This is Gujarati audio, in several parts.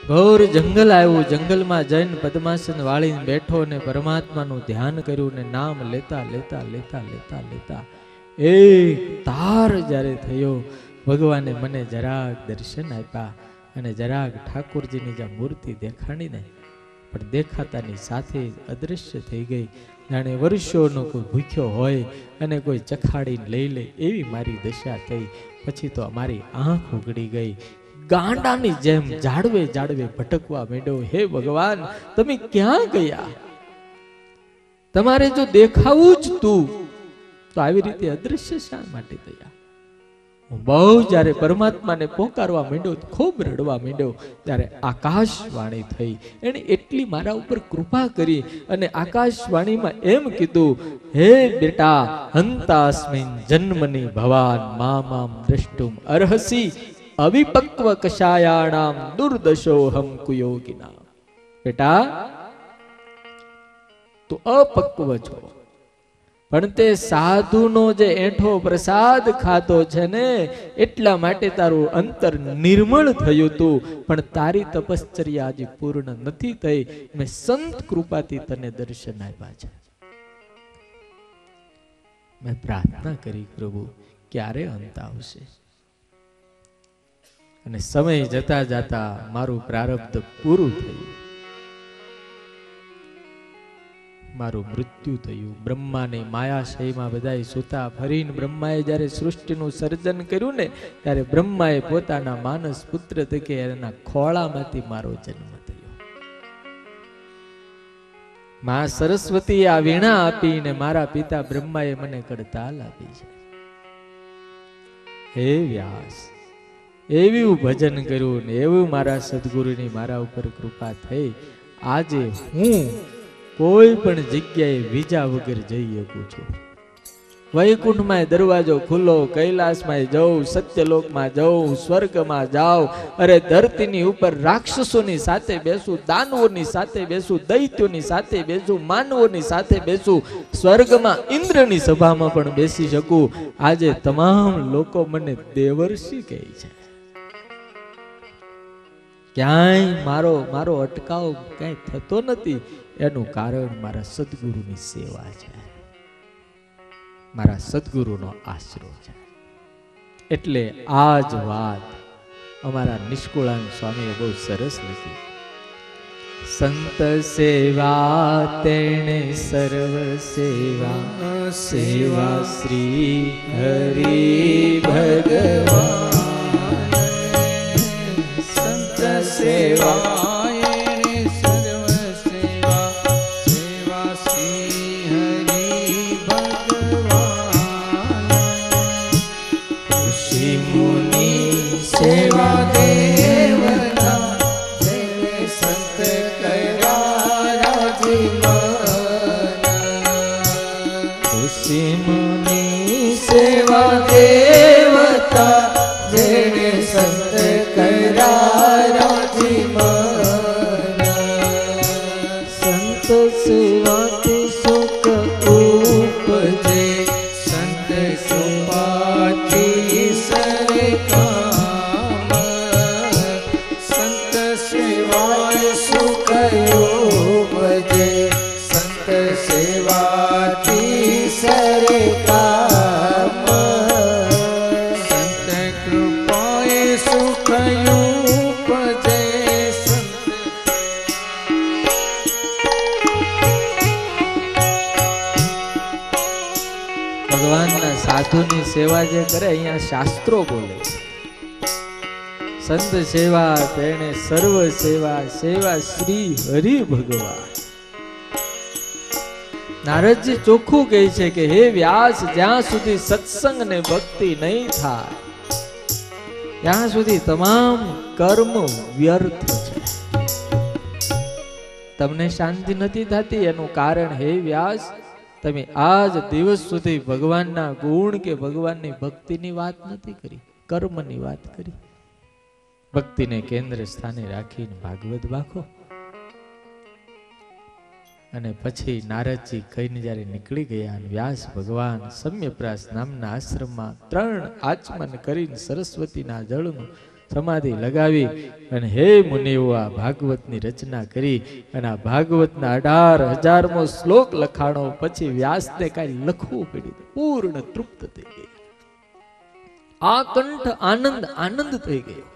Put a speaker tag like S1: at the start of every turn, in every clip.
S1: ઘોર જંગલ આવ્યું, જંગલમાં જઈને પદ્માસન વાળીને બેઠો ને પરમાત્માનું ધ્યાન કર્યું ને નામ લેતા લેતા લેતા લેતા લેતા એક તાર જ્યારે થયો, ભગવાને મને જરાક દર્શન આપ્યા અને જરાક ઠાકોરજીની જ્યાં મૂર્તિ દેખાડીને પણ દેખાતાની સાથે જ અદૃશ્ય થઈ ગઈ. જાણે વર્ષોનો કોઈ ભૂખ્યો હોય અને કોઈ ચખાડીને લઈ લે એવી મારી દશા થઈ. પછી તો અમારી આંખ ઉગડી ગઈ. ગાંડાની જેમ જાડવે જાડવે ભટકવા માંડ્યો. હે ભગવાન, તમે ક્યાં ગયા? તમારે જો દેખાવું જ તું તો આવી રીતે અદૃશ્ય શા માટે થયા? હું બહુ જ્યારે પરમાત્માને પોકારવા માંડ્યો, ખૂબ રડવા માંડ્યો, ત્યારે આકાશવાણી થઈ. એને એટલી મારા ઉપર કૃપા કરી અને આકાશવાણીમાં એમ કીધું, હે બેટા, હંતાસ્મિન જન્મની ભવાન મામામ દ્રષ્ટુમ અર્હસી અવિપક્વ કષાયાણામ દુર્દશોહમ કુયોગિના. બેટા, તું અપક્વ છો, પણ તે સાધુનો જે એઠો પ્રસાદ ખાધો છે ને એટલા માટે તારું અંતર નિર્મળ થયું તું. પણ તારી તપશ્ચર્યા હજી પૂર્ણ નથી થઈ. મેં સંત કૃપાથી તને દર્શન આપ્યા છે. મેં પ્રાર્થના કરી, પ્રભુ ક્યારે અંત આવશે? અને સમય જતા જતા મારું પ્રારબ્ધ પૂરું થયું, મારું મૃત્યુ થયું. બ્રહ્માની માયાશયમાં બધાય સુતા ફરીને બ્રહ્માએ જ્યારે સૃષ્ટિનું સર્જન કર્યું ને ત્યારે બ્રહ્માએ પોતાના માનસ પુત્ર તરીકે એના ખોળામાંથી મારો જન્મ થયો. મા સરસ્વતી આ વીણા આપીને મારા પિતા બ્રહ્માએ મને કડતાલ આપી છે. હે વ્યાસ, એવું ભજન કર્યું ને એવું મારા સદગુરુની મારા ઉપર કૃપા થઈ. આજે હું કોઈ પણ જગ્યાએ વિજા વગર જઈ શકું છું. વૈકુંઠમાં દરવાજો ખુલ્લો, કૈલાસમાં જાઉં, સત્યલોકમાં જાઉં, સ્વર્ગમાં જાઉં. અરે ધરતીની ઉપર રાક્ષસોની સાથે બેસું, દાનવોની સાથે બેસું, દૈત્યોની સાથે બેસું, માનવોની સાથે બેસું, સ્વર્ગમાં ઇન્દ્રની સભામાં પણ બેસી શકું. આજે તમામ લોકો મને દેવર્ષિ કહે છે. ક્યાંય મારો અટકાવ ક્યાંય થતો નથી. એનું કારણ મારા સદગુરુની સેવા છે, મારા સદગુરુનો આશરો છે. એટલે આ જ વાત અમારા નિષ્કુળાન સ્વામીએ બહુ સરસ લખી. સંત સેવા તેણે સર્વ સેવા, સેવા શ્રી હરિ ભગવાન. સંત સેવા સાધુની સેવા જે કરે અહીંયા શાસ્ત્રો બોલે છે. સંત સેવા તેણે સર્વ સેવા, સેવા શ્રી હરિ ભગવાન. નારદજી ચોખ્ખું કહે છે કે હે વ્યાસ, જ્યાં સુધી સત્સંગ ને ભક્તિ નહીં થાય ત્યાં સુધી તમામ કર્મ વ્યર્થ છે. તમને શાંતિ નથી થતી એનું કારણ હે વ્યાસ, તમે આજ દિવસ સુધી ભગવાનના ગુણ કે ભગવાનની ભક્તિની વાત નથી કરી, કર્મની વાત કરી. ભક્તિને કેન્દ્ર સ્થાને રાખીને ભાગવત વાંખો. અને પછી નારદજી કહીને જ્યારે નીકળી ગયા, વ્યાસ ભગવાન સમ્યપ્રાસ નામના આશ્રમમાં 3 આચમન કરીને સરસ્વતીના જળનું સમાધિ લગાવી અને હે મુનિઓ આ ભાગવતની રચના કરી અને આ ભાગવતના 18,000મો શ્લોક લખાણો. પછી વ્યાસને કાંઈ લખવું પડ્યું, પૂર્ણ તૃપ્ત થઈ ગઈ, આ કંઠ આનંદ આનંદ થઈ ગયો.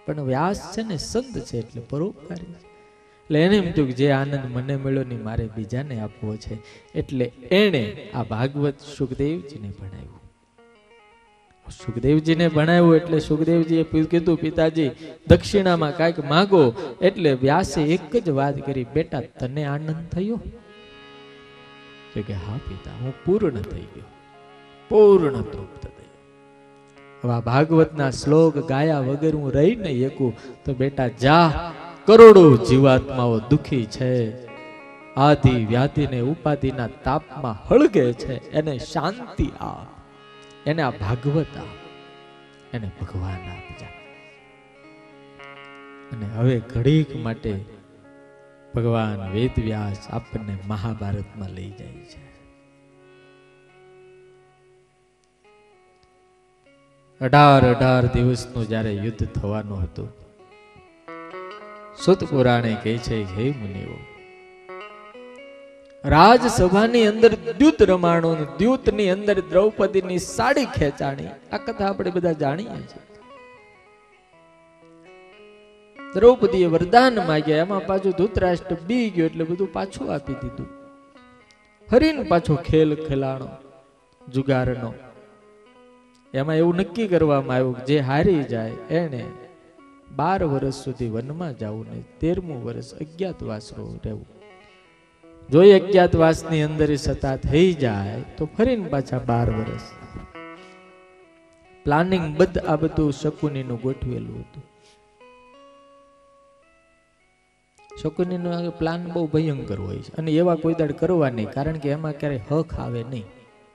S1: પણ વ્યાસ છે ને સંત છે એટલે પરોપકારી છે, એટલે એને એમ થયું કે જે આનંદ મને મળ્યો ને મારે બીજાને આપવો છે, એટલે એને આ ભાગવત સુખદેવજીને ભણાવ્યું. સુખદેવજીને ભણાવ્યું એટલે સુખદેવજીએ કીધું પિતાજી દક્ષિણામાં કાંઈક માગો. એટલે વ્યાસે એક જ વાત કરી, બેટા તને આનંદ થયો? કે હા પિતા હું પૂર્ણ થઈ ગયો, પૂર્ણ તૃપ્ત થયો. હવે આ ભાગવતના શ્લોક ગાયા વગર હું રહી નહીં શકું, તો બેટા જા, કરોડો જીવાત્માઓ દુખી છે, આદિ વ્યાધિને ઉપાધિના તાપમાં હળગે છે, એને શાંતિ આપ, એને આ ભાગવત આપ, એને ભગવાન આપજા. અને હવે ઘડીક માટે ભગવાન વેદવ્યાસ આપણને મહાભારતમાં લઈ જાય છે. 18 દિવસનું જ્યારે યુદ્ધ થવાનું હતું, સુત પુરાણે કહે છે, હે મુનિઓ, રાજસભાની અંદર દ્યુત રમાણું, દ્યુતની અંદર દ્રૌપદીની સાડી ખેંચાણી. આ કથા આપણે બધા જાણીએ છીએ. દ્રૌપદીએ વરદાન માંગ્યા, એમાં પાછું ધૃતરાષ્ટ્ર બી ગયો એટલે બધું પાછું આપી દીધું. હરીને પાછો ખેલ ખેલાણો જુગારનો. એમાં એવું નક્કી કરવામાં આવ્યું કે જે હારી જાય એને 12 વર્ષ સુધી વનમાં જવું ને 13મું વર્ષ અજ્ઞાતવાસ રહેવું. જો અજ્ઞાતવાસની અંદર સતા થઈ જાય તો ફરીને પાછા 12 વર્ષ. પ્લાનિંગ આ બધું શકુનીનું ગોઠવેલું હતું. શકુનીનો પ્લાન બહુ ભયંકર હોય છે અને એવા કોઈ દાડ કરવા નહીં, કારણ કે એમાં ક્યારેય હક આવે નહીં.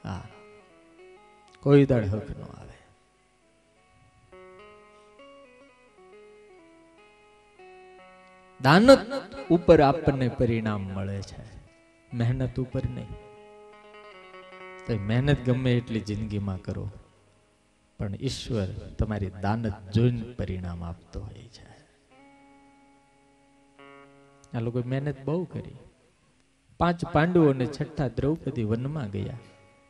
S1: હા, કોઈ દાડ હક ન આવે. દાનત ઉપર આપણને પરિણામ મળે છે, મહેનત ઉપર નહીં. તો મહેનત ગમે એટલી જિંદગીમાં કરો, પણ ઈશ્વર તમારી દાનત જોઈને પરિણામ આપતો હોય છે. આ લોકો મહેનત બહુ કરી. 5 પાંડવો અને 6 દ્રૌપદી વનમાં ગયા.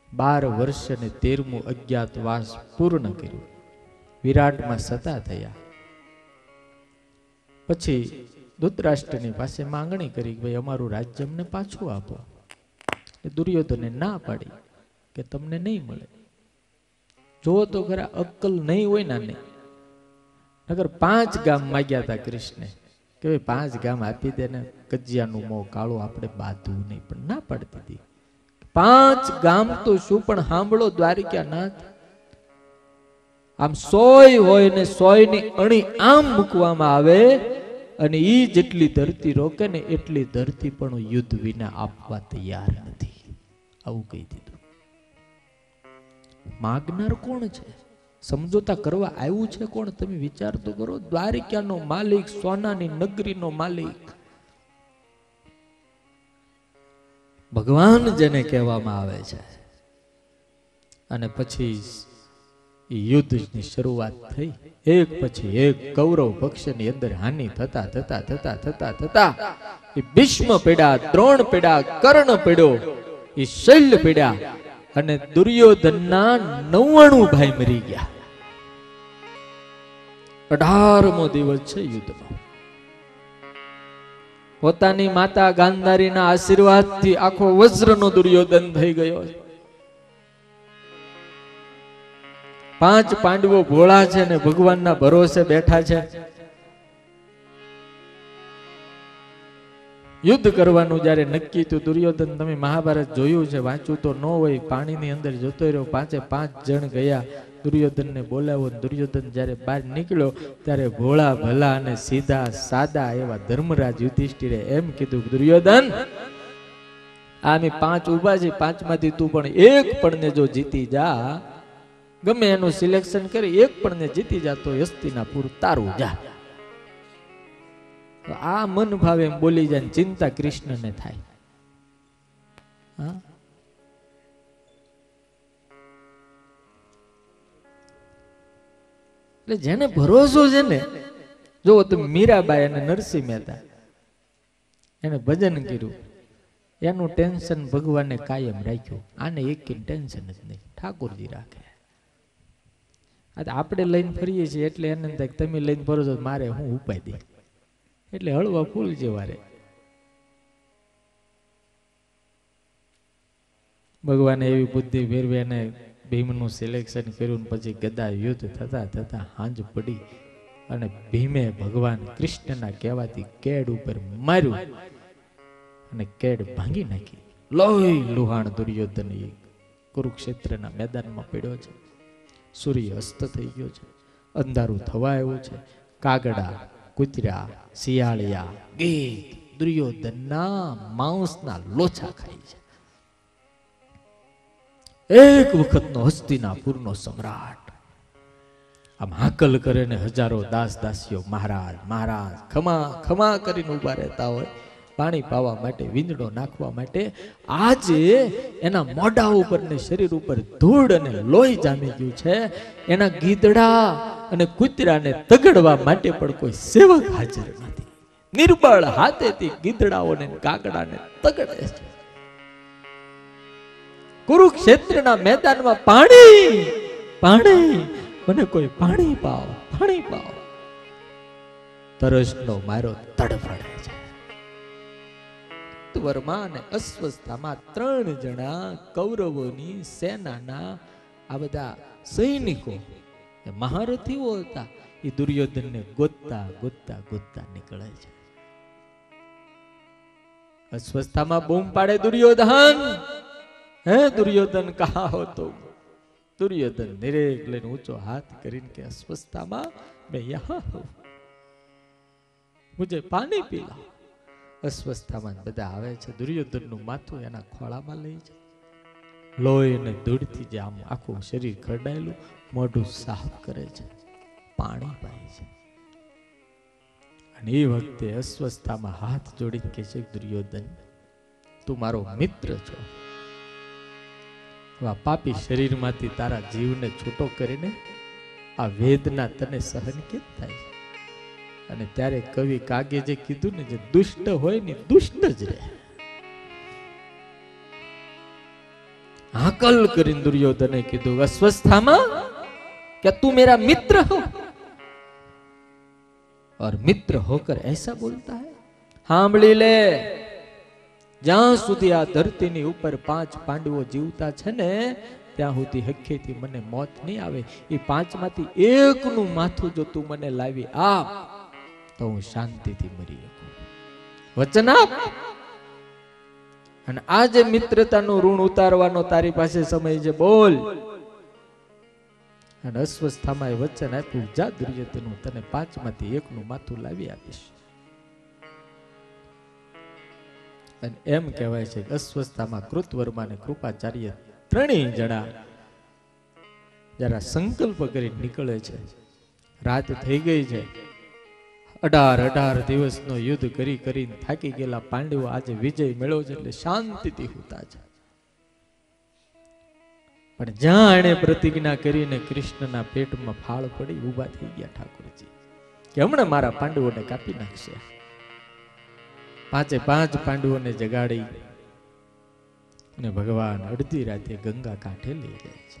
S1: 12 વર્ષ અને 13મું અજ્ઞાતવાસ પૂર્ણ કર્યું. વિરાટમાં સતા થયા. પછી ધૃતરાષ્ટ્રની પાસે માંગણી કરી કે ભાઈ અમારું રાજ્ય અમને પાછું આપો. દુર્યોધને ના પાડી કે તમને નહીં મળે. જો તો ખરા અક્કલ નહીં હોય નાને, નગર 5 ગામ માગ્યા હતા કૃષ્ણે કે ભાઈ 5 ગામ આપી દે ને કજિયાનું મોં કાળું આપણે બાંધવું નહીં, પણ ના પાડતી હતી. 5 ગામ તો શું, પણ સાંભળો દ્વારિકાનાથ, આમ 100 હોય ને 100 ની અણી આમ મૂકવામાં આવે અને ઈ જેટલી ધરતી રોકે ને એટલી ધરતી પણ યુદ્ધ વિના આપવા તૈયાર નથી. આવું કહી દીધું. માગનાર કોણ છે? સમજોતા કરવા આવ્યું છે કોણ? તમે વિચાર તો કરો. દ્વારિકાનો માલિક, સોનાની નગરીનો માલિક, ભગવાન જેને કહેવામાં આવે છે. અને પછી યુદ્ધની શરૂઆત થઈ. એક પછી એક કૌરવ પક્ષની અંદર હાનિ થતા થતા થતા થતા થતા એ ભીષ્મ પડ્યા, દ્રોણ પડ્યા, કર્ણ પડ્યો, એ શૈલ્ય પડ્યા અને દુર્યોધનના 99 ભાઈ મરી ગયા. 18મો દિવસ છે યુદ્ધમાં. પોતાની માતા ગાંધારીના આશીર્વાદથી આખો વજ્રનો દુર્યોધન થઈ ગયો. 5 પાંડવો ભોળા છે ને ભગવાનના ભરોસે બેઠા છે. યુદ્ધ કરવાનું જયારે નક્કી થયું, દુર્યોધન, તમે મહાભારત જોયું છે, વાંચ્યું તો ન હોય, પાણીની અંદર જતો રહ્યો. 5 જણ ગયા. દુર્યોધનને બોલાવ્યો. દુર્યોધન જયારે બહાર નીકળ્યો ત્યારે ભોળા ભલા અને સીધા સાદા એવા ધર્મરાજ યુધિષ્ઠિરે એમ કીધું, દુર્યોધન, આમે 5 ઉભા છે, 5માંથી તું પણ એક પણ ને જો જીતી જા, ગમે એનું સિલેક્શન કરી એક પણ ને જીતી જા તો હસ્તિનાપુર તારું જા. આ મન ભાવે એમ બોલી જાય, ચિંતા કૃષ્ણને થાય. હા, એટલે જેને ભરોસો છે ને, જો તમે મીરાબાઈ અને નરસિંહ મહેતા એને ભજન કર્યું, એનું ટેન્શન ભગવાને કાયમ રાખ્યું. આને એક ટેન્શન જ નહીં, ઠાકોરજી રાખે. આપણે લઈને ફરીએ છીએ એટલે એને થાય તમે લઈને ફરો છો મારે હું ઉપાય દે, એટલે હળવા ફૂલ જેવા રે. ભગવાને એવી બુદ્ધિ ફેરવી અને ભીમનું સિલેક્શન કર્યું. પછી ગદા યુદ્ધ થતા થતા હાંજ પડી અને ભીમે ભગવાન કૃષ્ણના કહેવાથી કેડ ઉપર માર્યું અને કેડ ભાંગી નાખી. લોહી લુહાણ દુર્યોધન કુરુક્ષેત્રના મેદાનમાં પડ્યો છે. સૂર્ય અસ્ત થઈ ગયો છે, અંધારું થવા આવ્યું છે. કાગડા, કૂતરા, શિયાળિયા, ગીધ દુર્યોધનના માંસના લોચા ખાય છે. એક વખતનો હસ્તિનાપુરનો સમ્રાટ આમ હાકલ કરે ને હજારો દાસ દાસીઓ મહારાજ મહારાજ ખમા ખમા કરીને ઉભા રહેતા હોય પાણી પાવા માટે, વીંદડો નાખવા માટે. આજે એના મોઢા ઉપર ને શરીર ઉપર ધૂળ અને લોહી જામી ગયું છે. એના ગીધડા અને કૂતરાને તગડવા માટે પણ કોઈ સેવક હાજર નથી. નિર્બળ હાથેથી ગીધડાઓને કાગડાને તગડે છે. કુરુક્ષેત્રના મેદાનમાં પાણી પાણી, મને કોઈ પાણી પાવ, પાણી પાવ. તરસનો મારો તડફડે છે. વર્મા અને અશ્વસ્થામાં 3 જણા કૌરવોની સેનાના આ બધા સૈનિકો મહારથીઓ હતા. એ દુર્યોધનને ગોતતા ગોતતા ગોતતા નીકળે છે. અશ્વસ્થામાં બૂમ પાડે દુર્યોધન, હે દુર્યોધન કહા હો તુમ. દુર્યોધન નિરેક લઈને ઊંચો હાથ કરીને કે અશ્વસ્થામાં મેં યહાં હું, મુझे પાણી પીલા. અસ્વસ્થામાં બધા આવે છે. દુર્યોધનનું માથું એના ખોળામાં લઈ છે. લોહી અને ધૂળથી જે આમ આખું શરીર ખરડાયેલું, મોઢું સાફ કરે છે, પાણી પાય છે. અને એ વખતે અસ્વસ્થામાં હાથ જોડી કે છે દુર્યોધન તું મારો મિત્ર છો, આ પાપી શરીરમાંથી તારા જીવને છૂટો કરીને આ વેદના તને સહન કેમ થાય છે? અને ત્યારે કવિ કાગે જે કીધું ને, જે દુષ્ટ હોય ને દુષ્ટ જ રહે. હાકલ કરીને દુર્યોધને કીધું અસ્વસ્થામાં क्या तू मेरा मित्र हो और मित्र होकर ऐसा बोलता है? સાંભળી લે, જ્યાં સુધી આ ધરતીની ઉપર 5 પાંડવો જીવતા છે ને ત્યાં સુધી હખેથી મને મોત નહીં આવે. એ 5 માંથી એકનું માથું જો તું મને લાવી આપ તો હું શાંતિથી મરી શકું. વચન આપ. અને આ જે મિત્રતાનું ઋણ ઉતારવાનો તારી પાસે સમય છે, બોલ. અને અસ્વસ્થામાં એ વચન આપ્યું, જા દુર્યોધન, હું તને 5 માંથી એકનું માથું લાવી આપીશ. અને એમ કહેવાય છે કે અસ્વસ્થામાં કૃતવર્મા અને કૃપાચાર્ય 3 જણા જરા સંકલ્પ કરી નીકળે છે. રાત થઈ ગઈ છે. 18 દિવસનો યુદ્ધ કરી કરીને થાકી ગયેલા પાંડવો આજે વિજય મેળવ્યો છે એટલે શાંતિથી હુતા છે. પણ જ્યાં એણે પ્રતિજ્ઞા કરીને કૃષ્ણના પેટમાં ફાળ પડી ઊભા થઈ ગયા ઠાકોરજી કે હમણાં મારા પાંડવોને કાપી નાખશે. 5 પાંડવોને જગાડી અને ભગવાન અડધી રાતે ગંગા કાંઠે લઈ જાય છે.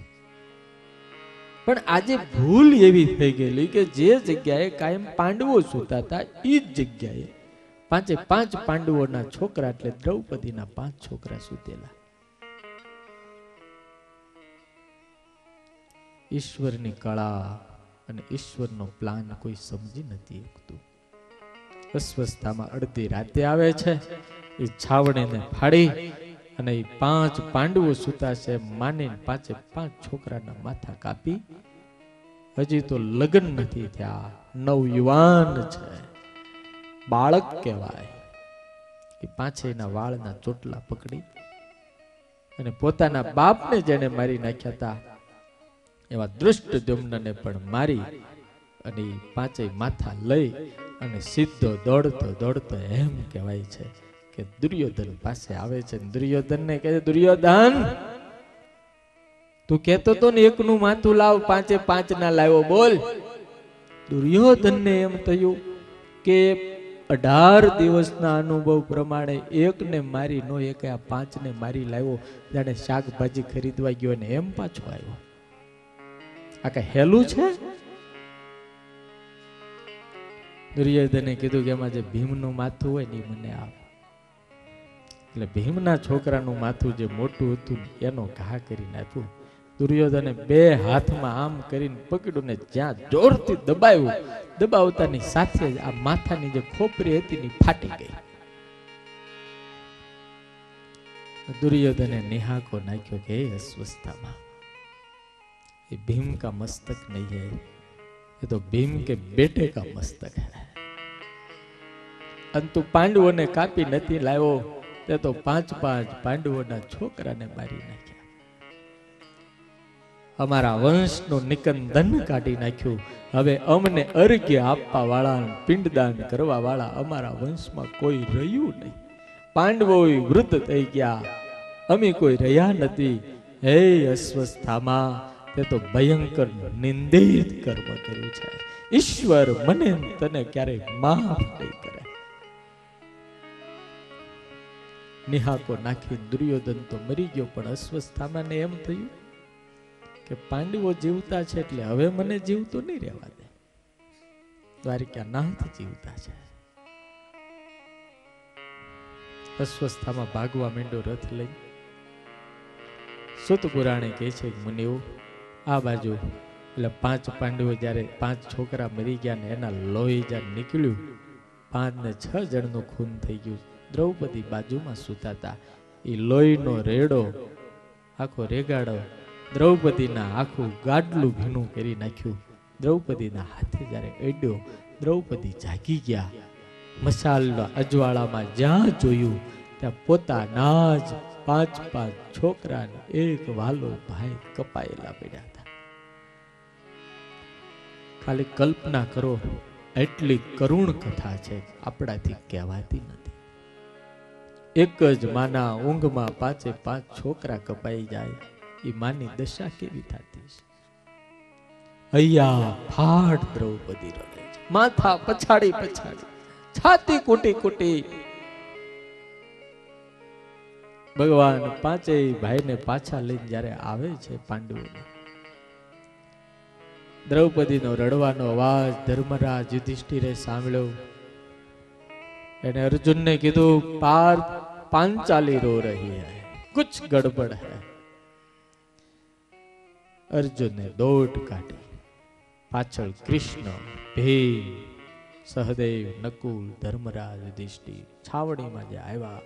S1: પણ આજે ભૂલ એવી થઈ ગયેલી કે જે જગ્યાએ કાયમ પાંડવો સૂતા હતા એ જ જગ્યાએ 5 પાંડવોના છોકરા એટલે દ્રૌપદીના 5 છોકરા સૂતેલા. ઈશ્વરની કળા અને ઈશ્વરનો પ્લાન કોઈ સમજી નથી શકતું. અસ્વસ્થામાં અડધી રાતે આવે છે. એ છાવણીને ફાડી અને એ 5 પાંડવો સૂતા છે માની 5 છોકરાના માથા કાપી. હજી તો લગ્ન નથી થયા, નવયુવાન છે, બાળક કહેવાય. એ 5 વાળના ચોટલા પકડી અને પોતાના બાપને જેને મારી નાખ્યા હતા એવા દૃષ્ટદ્યુમ્નને પણ મારી અને 5 માથા લઈ અને સીધો દોડતો એમ કહેવાય છે કે દુર્યોધન પાસે આવે છે. દુર્યોધનને કહે છે, દુર્યોધન તું કહેતો તો ને એકનું માથું લાવ, 5 ના લાવ્યો, બોલ. દુર્યોધનને એમ થયું કે 18 દિવસના અનુભવ પ્રમાણે એકને મારી નો એક આ 5ને મારી લાવ્યો, જાણે શાકભાજી ખરીદવા ગયો ને એમ પાછો આવ્યો. આ કઈ હેલું છે? દુર્યોધને કીધું કે એમાં જે ભીમનું માથું હોય ને મને આપ. એટલે ભીમના છોકરાનું માથું જે મોટું હતું એનો ઘા કરીને આપ્યું. દુર્યોધને 2 હાથમાં આમ કરીને પકડ્યું ને જ્યાં જોરથી દબાવ્યું, દબાવતાની સાથે જ આ માથાની જે ખોપરી હતી ને ફાટી ગઈ. દુર્યોધને નિહાકો નાખ્યો કે અસ્વસ્થામાં, ये भीम का मस्तक नहीं है, ये तो भीम के बेटे का मस्तक है. अंतु પાંડવોને કાપી નથી લાવ્યો, તે તો 5 પાંડવોના છોકરાને મારી નાખ્યા. અમારા વંશનું નિકંદન કાઢી નાખ્યું. હવે અમને અર્ઘ્ય આપવા વાળા, પિંડદાન કરવા વાળા અમારા વંશમાં કોઈ રહ્યું નહીં. પાંડવો વૃદ્ધ થઈ ગયા, અમે કોઈ રહ્યા નથી. હે અસ્વસ્થામાં, તે તો ભયંકર નિંદિત કર્મ કર્યું છે. ઈશ્વર મને તને ક્યારેય માફ નહીં કરે. નિહાકો નાખી દુર્યોધન તો મરી ગયો, પણ અસ્વસ્થામાં એમ થયું કે પાંડવો જીવતા છે એટલે હવે મને જીવતો નહીં રહેવા દે. દ્વારિકાનાથ જીવતા છે. અસ્વસ્થામાં ભાગવા માંડ્યો રથ લઈ. સુત પુરાણે કહે છે મુનિઓ, આ બાજુ એટલે 5 પાંડવો જ્યારે 5 છોકરા મરી ગયા ને એના લોહી જ્યારે નીકળ્યું, 5 ને 6 જણનું ખૂન થઈ ગયું. દ્રૌપદી બાજુમાં સૂતા હતા. એ લોહીનો રેડો આખો રેગાડો દ્રૌપદીના આખું ગાડલું ભીનું કરી નાખ્યું. દ્રૌપદીના હાથે જ્યારે અડ્યો, દ્રૌપદી જાગી ગયા. મસાલના અજવાળામાં જ્યાં જોયું ત્યાં પોતાના જ 5 છોકરાને એક વાલો ભાઈ કપાયેલા પડ્યા હતા. ખાલી કલ્પના કરો, એટલી કરુણ કથા છે, આપણાથી કહેવાતી નથી. એક જ માના ઊંઘમાં 5 છોકરા કપાઈ જાય, એ માની દશા કેવી થતી છે? અહીંયા ફાટ દ્રૌપદી રડે છે, માથા પછાડી છાતી કૂટી. ભગવાન 5 ભાઈને પાછા લઈને જ્યારે આવે છે પાંડવોને, દ્રૌપદીનો રડવાનો અવાજ ધર્મરાજ યુધિષ્ઠિરે સાંભળ્યો. એને અર્જુનને કીધું, પાર્થ પાંચાલી રો રહી હૈ, કુછ ગડબડ હૈ. અર્જુને દોટ કાઢી. પાછળ કૃષ્ણ, ભીમ, સહદેવ, નકુલ, ધર્મરાજ, યુધિષ્ઠિર છાવણીમાં જે આવ્યા.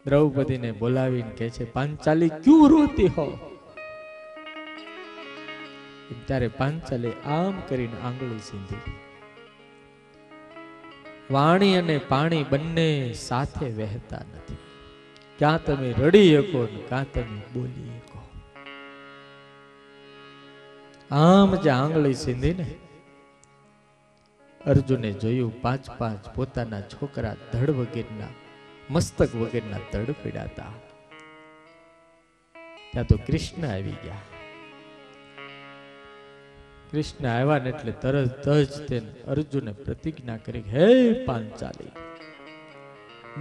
S1: દ્રૌપદીને બોલાવીને કહે છે, પાંચાલી ક્યું રોતી હો? ત્યારે પાંચાલી આમ કરીને આંગળી સીંધી. વાણી અને પાણી બંને સાથે વહેતા નથી. ક્યાં તમે રડી શકો ને ક્યાં તમે બોલી શકો. આમ જે આંગળી સીંધી ને, અર્જુને જોયું 5 પોતાના છોકરા ધડ વગેરેના, મસ્તક વગેરેના ધડ પીડાતા. ત્યાં તો કૃષ્ણ આવી ગયા. કૃષ્ણ આવ્યા ને એટલે તરત જ તેને અર્જુને પ્રતિજ્ઞા કરી, હે પાંચાલી,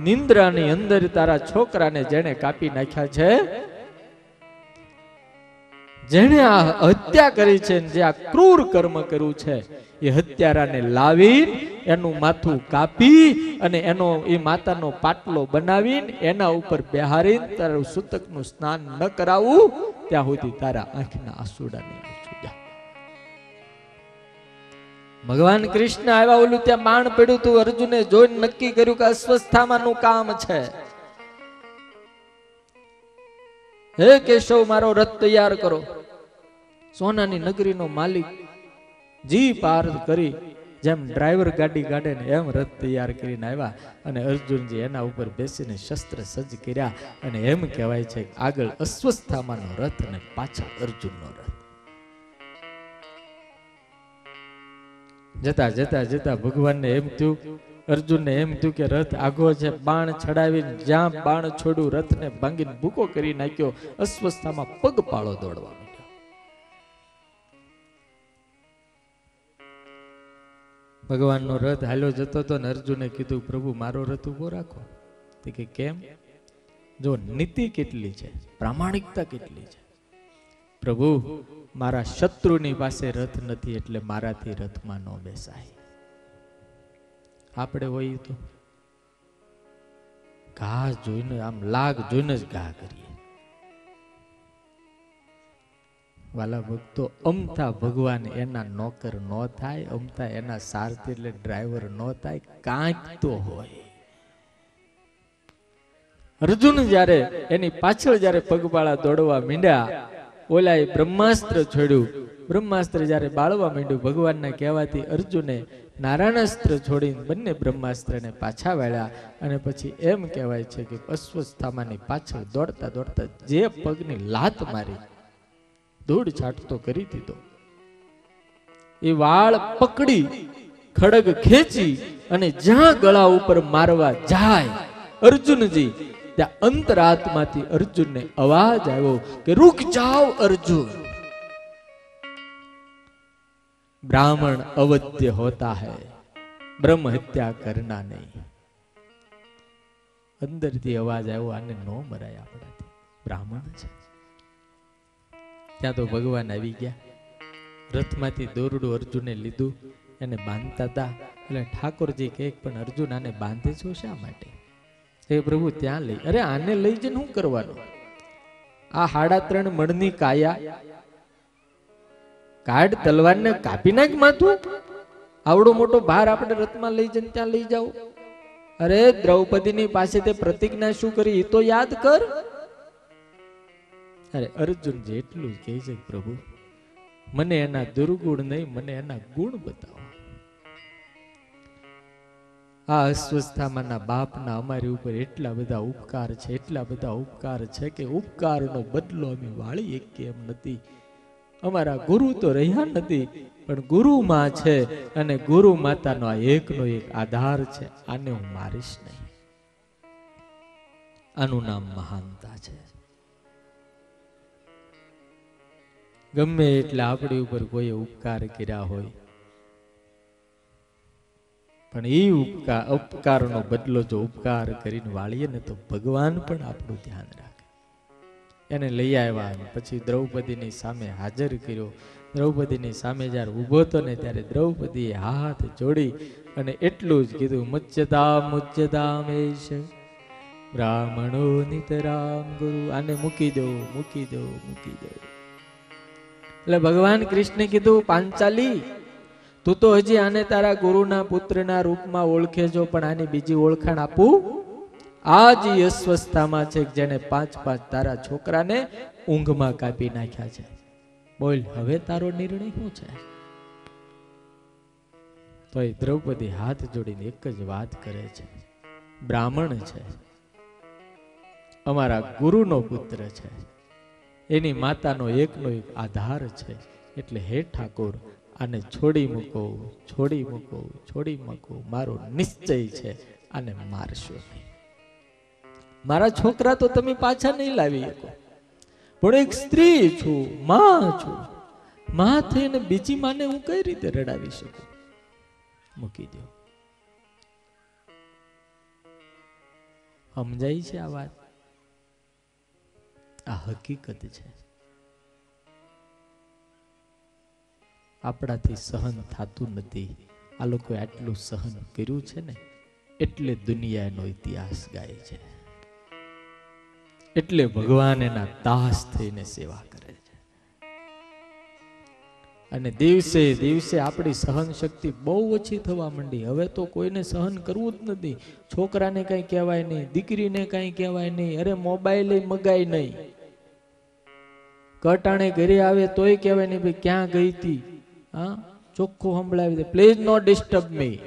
S1: નિંદ્રાની અંદર તારા છોકરાને જેણે કાપી નાખ્યા છે, જેણે આ હત્યા કરી છે, જે આ ક્રૂર કર્મ કર્યું છે, એ હત્યારાને લાવી એનું માથું કાપી અને એનો એ માતાનો પાટલો બનાવીને એના ઉપર બેહારીને તારું સૂતકનું સ્નાન ન કરાવું ત્યાં સુધી તારા આંખના આંસુડા નહીં છૂટ્યા. ભગવાન કૃષ્ણ આવ્યા, ઓલું ત્યાં બાણ પડ્યું તું. અર્જુને જોઈને નક્કી કર્યું કે અસ્વસ્થામાંનું કામ છે. હે કેશવ, મારો રથ તૈયાર કરો. સોનાની નગરીનો માલિક જીપ પાર્થ કરી જેમ ડ્રાઈવર ગાડી કાઢે ને એમ રથ તૈયાર કરીને આવ્યા. અને અર્જુનજી એના ઉપર બેસીને શસ્ત્ર સજ્જ કર્યા. અને એમ કહેવાય છે કે આગળ અસ્વસ્થામાંનો રથ અને પાછળ અર્જુનનો રથ. જતા ભગવાનને એમ થયું, અર્જુનને એમ થયું કે રથ આગો છે. બાણ છડાવીને જ્યાં બાણ છોડ્યું, રથને ભાંગીને ભૂકો કરી નાખ્યો. અસ્વસ્થામાં પગપાળો દોડવા માંડ્યો. ભગવાનનો રથ હાલ્યો જતો હતો ને અર્જુને કીધું પ્રભુ મારો રથ ઉભો રાખો. તે કે કેમ? જો નીતિ કેટલી છે, પ્રામાણિકતા કેટલી છે. પ્રભુ મારા શત્રુની પાસે રથ નથી એટલે મારાથી રથમાં ન બેસાય. આપણે હોય તો ઘા જોઈને આમ લાગ જોઈને જ ઘા કરીએ. વાલા ભક્તો, અમથા ભગવાન એના નોકર ન થાય, અમથા એના સારથી એટલે ડ્રાઈવર ન થાય, કાંઈક તો હોય. અર્જુન જ્યારે એની પાછળ જ્યારે પગપાળા દોડવા માંડ્યા, ઓલાએ બ્રહ્માસ્ત્ર છોડ્યું. બ્રહ્માસ્ત્ર જ્યારે બાળવા માંડ્યું, ભગવાનના કહેવાથી અર્જુને નારાયણાસ્ત્ર છોડીને બંને બ્રહ્માસ્ત્રને પાછા વાળ્યા. અને પછી એમ કહેવાય છે કે અશ્વત્થામાની પાછળ દોડતા દોડતા જે પગની લાત મારી, ધૂળ છાંટતો કરી દીધો. એ વાળ પકડી ખડગ ખેંચી અને જ્યાં ગળા ઉપર મારવા જાય અર્જુનજી, ત્યાં અંતરાત્માથી અર્જુનને અવાજ આવ્યો કે રૂક જાઓ અર્જુન, ब्राह्मण अवध्य होता है, ब्रह्म हत्या करना नहीं. अंदर थी अवाज आयो, आने नो मराय आपणाथी, ब्राह्मण छे. ત્યાં તો ભગવાન આવી ગયા. રથમાંથી દોરડું અર્જુને લીધું, એને બાંધતા હતા. એટલે ઠાકોરજી કહે પણ અર્જુન આને બાંધે છો શા માટે? એ પ્રભુ ત્યાં લઈ, અરે આને લઈ જઈને શું કરવાનું? આ 3.5 મણની કાયા, કાઢ તલવારને કાપી નાખ માથું. આવડો મોટો ભાર આપણે રથમાં લઈ જઈને ત્યાં લઈ જાઓ. અરે દ્રૌપદીની પાસે તે પ્રતિજ્ઞા શું કરી એ તો યાદ કર. અરે અર્જુન જેટલું કહે છે પ્રભુ મને એના દુર્ગુણ નહીં, મને એના ગુણ બતાવો. આ અસ્વસ્થામાંના બાપના અમારી ઉપર એટલા બધા ઉપકાર છે, એટલા બધા ઉપકાર છે કે ઉપકારનો બદલો અમે વાળી એક એમ નથી. અમારા ગુરુ તો રહ્યા નથી, પણ ગુરુ માં છે અને ગુરુ માતાનો આ એકનો એક આધાર છે. આને હું મારીશ નહીં. આનું નામ મહાનતા છે. ગમે એટલે આપણી ઉપર કોઈ ઉપકાર કર્યા હોય, પણ એ ઉપકારનો બદલો જો ઉપકાર કરીને વાળીએ ને તો ભગવાન પણ આપણું ધ્યાન રાખે. એને લઈ આવ્યા, પછી દ્રૌપદીની સામે હાજર કર્યો. દ્રૌપદીની સામે જ્યારે ઊભો હતો ને ત્યારે દ્રૌપદીએ હાથ જોડી અને એટલું જ કીધું, મુચ્યતામ મુચ્યતામેશ બ્રાહ્મણો નિતરામ ગુરુ. આને મૂકી દો, મૂકી દો, મૂકી દો. એટલે ભગવાન કૃષ્ણે કીધું, પાંચાલી તું તો હજી આને તારા ગુરુના પુત્રના રૂપમાં ઓળખે છો, પણ આની બીજી ઓળખાણ આપું. આજ અસ્વસ્થામાં છે જેને 5 તારા છોકરાને ઊંઘમાં કાપી નાખ્યા છે. બોલ હવે તારો નિર્ણય શું છે? તો એ દ્રૌપદી હાથ જોડીને એક જ વાત કરે છે, બ્રાહ્મણ છે, અમારા ગુરુનો પુત્ર છે, એની માતાનો એકનો એક આધાર છે. એટલે હે ઠાકોર આને છોડી મૂકો, છોડી મૂકો, છોડી મૂકો. મારો નિશ્ચય છે આને મારશો નહીં. મારા છોકરા તો તમે પાછા નહીં લાવી શકો, પણ એક સ્ત્રી છું, માં છું, માં થઈને બીજી માને હું કઈ રીતે રડાવી શકું? મૂકી દો. સમજાય છે આ વાત? આ હકીકત છે. આપણાથી સહન થતું નથી. આ લોકોએ આટલું સહન કર્યું છે ને એટલે દુનિયાનો ઇતિહાસ ગાય છે, એટલે ભગવાન એના દાસ થઈને સેવા કરે છે. અને દિવસે દિવસે આપણી સહન શક્તિ બહુ ઓછી થવા માંડી. હવે તો કોઈને સહન કરવું જ નથી. છોકરાને કઈ કહેવાય નહીં, દીકરીને કઈ કહેવાય નહીં, અરે મોબાઈલ મગાય નહીં. કટાણે ઘરે આવે તોય કહેવાય નહીં ભાઈ ક્યાં ગઈ હતી. હા, ચોખ્ખું સંભળાવી દે, પ્લીઝ નો ડિસ્ટર્બ મી.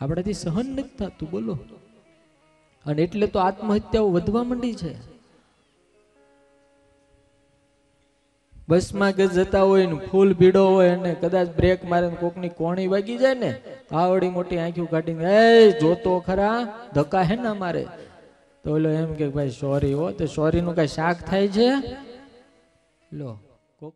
S1: આપણાથી સહન નથી થતું, બોલો. અને એટલે તો આત્મહત્યાઓ વધવા માંડી છે. બસમાં જતા હોય ને ફૂલ ભીડો હોય અને કદાચ બ્રેક મારે કોકની કોણી વાગી જાય ને, આવડી મોટી આંખી કાઢીને એ જોતો ખરા ધક્કા હે ના મારે, તો ઓલો એમ કે ભાઈ સોરી હો. તો સોરી નું કઈ શાક થાય છે? લો કોક